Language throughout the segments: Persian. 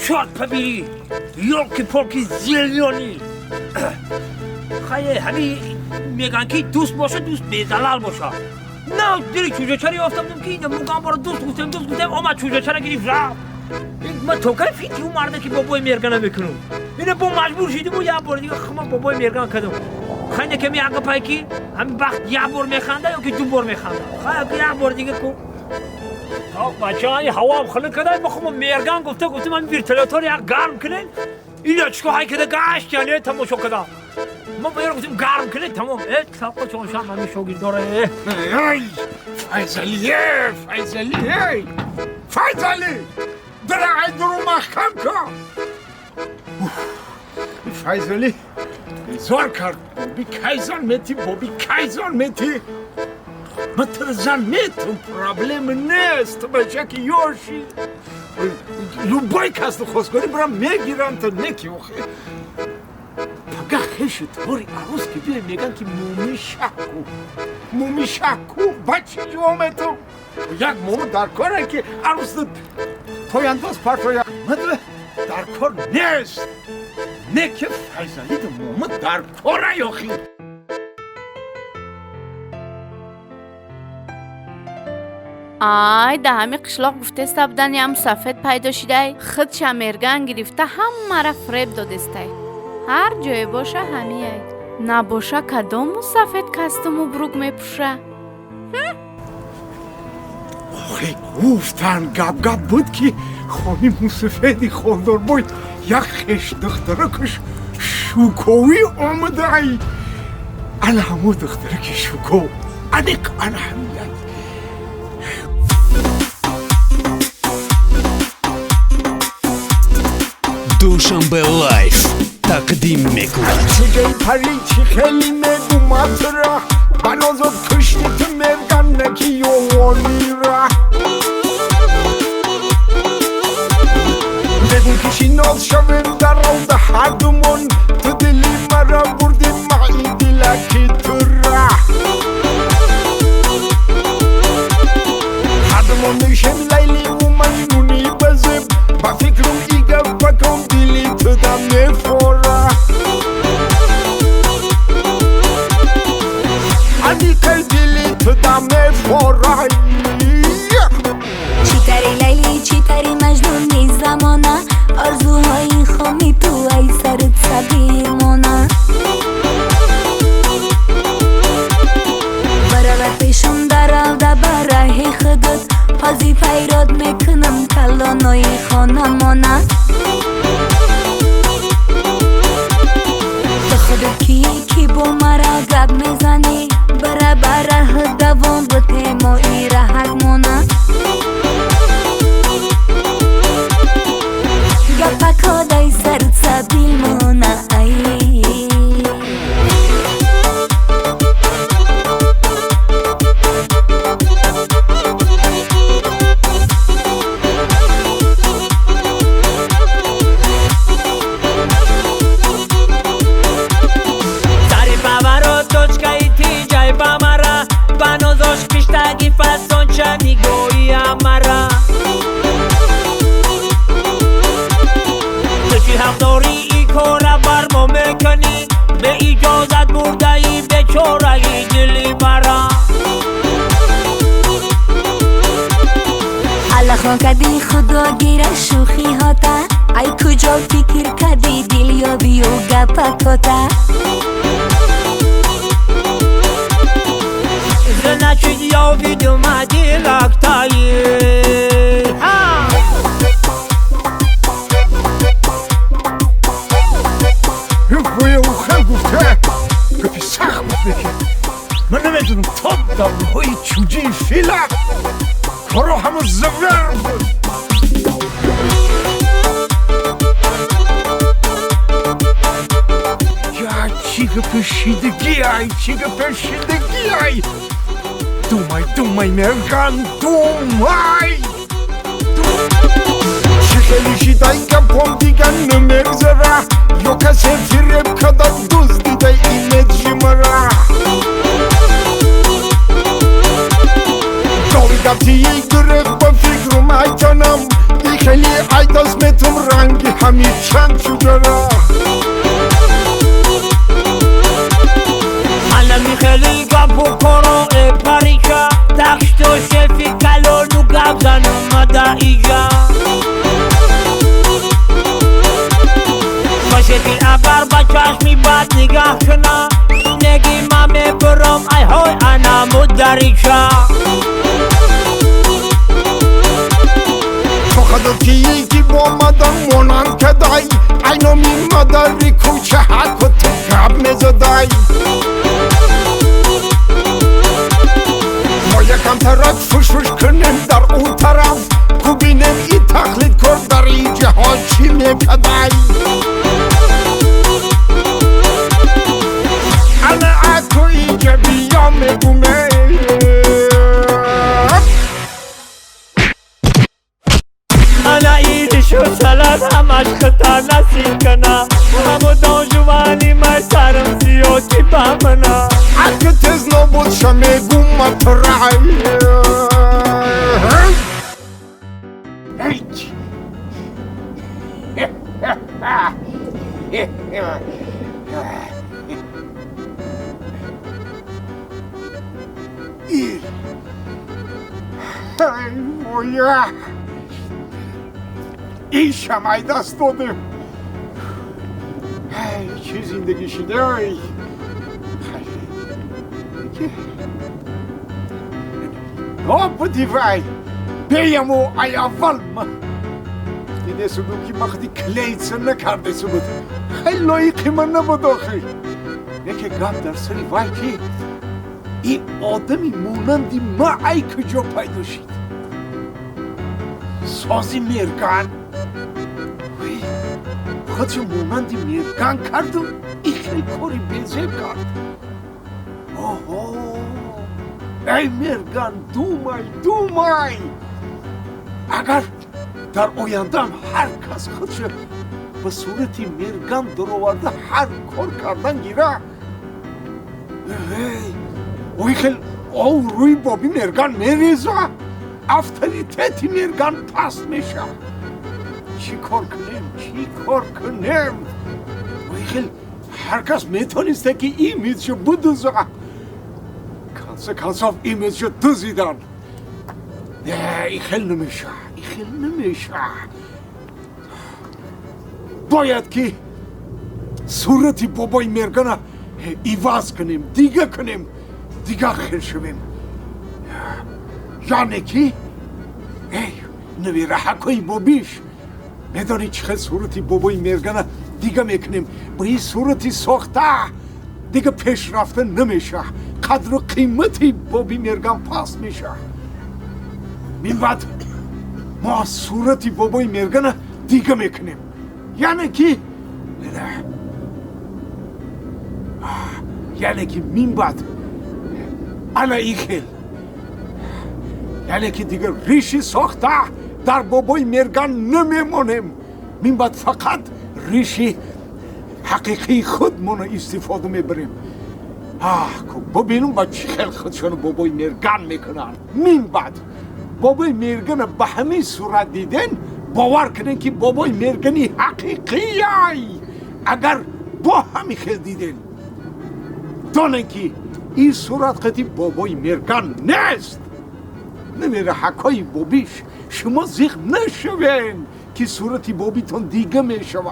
چرت побери یلکی زیلیونی خیلی همین میگن که دوست باشه دوست بی‌زلال باشه نه دیری چوجه چری افتادم که اینم میگم برای دوست گفتم آمد چوجه چرا گریف رفت من تو که فیتی اون مرده که بابای میرگانه میکنم اینه با مجبور شدیم و یه بار دیگه خمام بابای میرگان کردم خیلی که میگه پای که همین وقت یه بار میخنده یا که دو بار میخنده خیلی که یه بار دیگه کو بچه های هوا هم خلق کرده بخوام میرگان گفته من ویرتلاتور یک گرم کنین اینا چکو های کده گشت یعنی تماشا کده ما باید گفتیم گرم کنین تمام اتفاقا چون شام همی شوگیر داره فیضلی درعی درو محکم کن فیضلی زور کرد بابی کایزان میتی من ترزن میتون پرابلم نیست بچه که یوشی لوبای کس خواستگاری برام میگیرن تا نکی اوخی پگه خیشی طوری عروس که بیای میگن که مومی شکو بچه جوامه تو یک مومو در کاره که عروس پاینداز پرتوی مدره در کار نیست نکی فیضلی دو مومو در کاره یاخی آی در همین قشلاق گفته بودن یه هم سفید پیدا شده خودش هم مرگن گرفته همه را فریب دادسته هر جای باشه همیه نباشه کدامو سفید کستمو بروگ میپوشه آخی گفتن گب بود که خانی موسفیدی خالدار باید یک خش دختره کش شوکوی آمده ای انا همو دختره که شوکو ادک انا همیه دوشنبه لایف تقدیم میکند چیگه پری چی خیلی میگومد را بنازد کشتی تو مرگن نکی یوانی را بگون کشی ناز شویم در روز هر دومون تو دلی مرا بردی معی دلکی تو را هر دومون میشیم لیلی و مجنونی بزیم با فکرم ایگه بکن دلی تو دم میفوره ادی که دلی تو دم میفوره چی تری لیلی چی تری مجنون نیز زمانه آرزوهای خامی تو ای سرت صغیر مانه برای پیشم درالده برای خودت حاضی پیراد میکنم کلانای خانه مانه تو خودت کی با مرا گب میزنی برای دوام به تیمایی رهک مانه گپک آدای سرت سبیل مانه خان کدی خدا گیره شوخی هاتا ای کجا فکر کدی دل یا بیو گپک هاتا значит я увидел мадилак тали باید اوخل گفته گفی سخت بکنه من نمیدونم تا دمهای چوجی فیله کارو همه زور بود یا چیگه پشیدگی ای دومای مرگن دومای چی خیلی شیدای گپم دیگه نمیگذره یا کسی فیرب کده دوست دیده ایمت جمره داری گفتی گرفت با فکرم ای جانم دیگه خیلی ایداز متم رنگی همی چند چوگرا Alami خیلی گپ و کارو پریشا دشت و شفی کلونو گبزن اومده ایجا باشدی اگر با چشمی بد نگاه کنه نگی من میبرم ای های انا مدریشا فقط که یکی با مدن مونن کدای اینو می مداری کوچه حق و تو گب میزدای ما یکم طرف فش کنیم در اون طرف کو بینیم ای تقلید کرد در این جهان چی میکدای انا از تو اینجا بیام میگومه انا ایدشو سلط همش خطا نسیم کنه همو دانجوانی من سرم زیادی بمنه اگه تز نبود شمیگوم مطرعی مویا این شمعی دست داده چه زندگی شده پتی وای بیم و ای اول ما دیده سودم که مخدی کلیتسن نکرده سود خیلی لایقی من نبود آخی یکی گم در سری وای که این آدمی مونندی ما ای کجا پیدا شد سازی مرگان وی خودشو مونندی مرگان کرد و این خیلی کاری بیزه کرد اوه ای مرگان دومای اگر در آیندم هر کس خودش به صورتی مرگان در آورده هر کار کردن گیره اوی خیلی او روی بابی مرگان میریزه افتریتیتی مرگان پست میشه چی کار کنیم اوی خیلی هر کس میتونسته که ایمیزشو بدوزه کنسه ایمیزشو دوزیدن این خیلی نمیشه باید که صورتی بابای مرگان ایواز کنیم دیگه خیل شویم یعنی که نوی رحکای بابیش میدانی چه صورتی بابای مرگان دیگه میکنیم با این صورتی ساخته دیگه پیش رفته نمیشه قدر و قیمتی بابی مرگان پاس میشه من بعد ما صورتی بابای مرگان دیگه میکنیم یعنی که من بعد علا ای خیل یعنی که دیگه ریشی ساخته در بابای مرگان نمیمونیم من بعد فقط ریشی حقیقی خودمون استفاده میبریم ببینم با چی خیل خودشون بابای مرگان میکنن من بعد بابای مرگان به همین صورت دیدن باور کنن که بابای مرگانی حقیقی اگر با همین خیل دیدن دانن که این صورت قدی بابای مرگان نیست نمیره حکای بابیش شما زیغ نشوین که صورتی بابیتون دیگه میشوه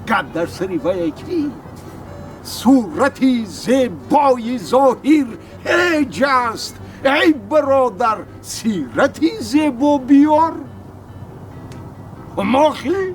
قد در سری وی که صورتی زیبای ظاهر هیچ است ای برادر سیرتی زیبا بیار ماخی